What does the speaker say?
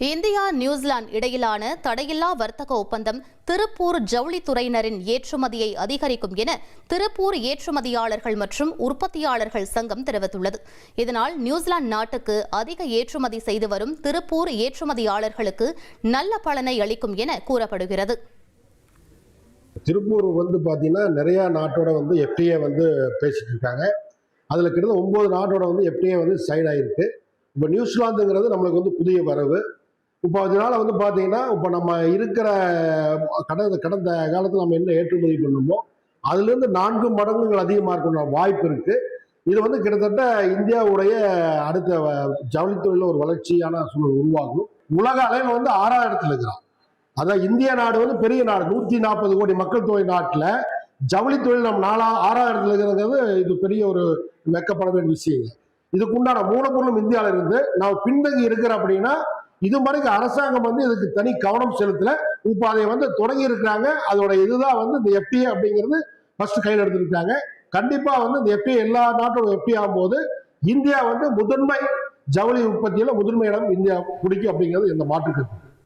India New Zealand இடையிலான தடையில்லா வர்த்தக ஒப்பந்தம் திருப்பூர் ஜவுளித்துறையினரின் ஏற்றுமதியை அதிகரிக்கும் என திருப்பூர் ஏற்றுமதியாளர்கள் மற்றும் உற்பத்தியாளர்கள் சங்கம் தெரிவித்துள்ளது. இதனால் நியூசிலாந்து நாட்டுக்கு அதிக ஏற்றுமதி செய்து வரும் திருப்பூர் ஏற்றுமதியாளர்களுக்கு நல்ல பலனை அளிக்கும் என கூறப்படுகிறது. திருப்பூர் பாத்தீங்கன்னா நிறைய நாட்டோட எஃப்டிஏ பேசிட்டு இருக்காங்க. அதுல கிட்டத்தட்ட 9 நாட்டோட எஃப்டிஏ சைன் ஆயிருக்கு. இப்போ நியூசிலாந்துங்கிறது நம்மளுக்கு புதிய வரவு. இப்போ அதனால பார்த்தீங்கன்னா இப்போ நம்ம இருக்கிற கடந்த காலத்தில் நம்ம என்ன ஏற்றுமதி பண்ணணுமோ அதுலேருந்து 4 மடங்குகள் அதிகமாக இருக்கணும் வாய்ப்பு இருக்கு. இது கிட்டத்தட்ட இந்தியாவுடைய அடுத்த ஜவுளித்துறையில் ஒரு வளர்ச்சியான சூழல் உருவாகும். உலக அளவில் 6ஆவது இடத்துல இருக்கிறோம். அதான் இந்திய நாடு பெரிய நாடு, 140 கோடி மக்கள் தொகை நாட்டில் ஜவுளித்துறையில் நம்ம 6ஆவது இடத்துல இருக்கிறது இது பெரிய ஒரு வெக்கப்பட வேண்டிய விஷயம். இதுக்குண்டான மூலப்பொருளும் இந்தியாவில இருந்து நாம் பின்தங்கி இருக்கிற அப்படின்னா இது மாதிரி அரசாங்கம் இதுக்கு தனி கவனம் செலுத்தல. இப்போ அதை தொடங்கி இருக்கிறாங்க. அதோட இதுதான் இந்த எஃப்டிஏ அப்படிங்கிறது ஃபர்ஸ்ட் கையில் எடுத்துருக்காங்க. கண்டிப்பா இந்த எஃப்டிஏ எல்லா நாட்டோட எஃப்டிஏ ஆகும்போது இந்தியா முதன்மை ஜவுளி உற்பத்தியில முதன்மை இடம் இந்தியா பிடிக்கும் அப்படிங்கிறது எந்த மாற்று கருத்து.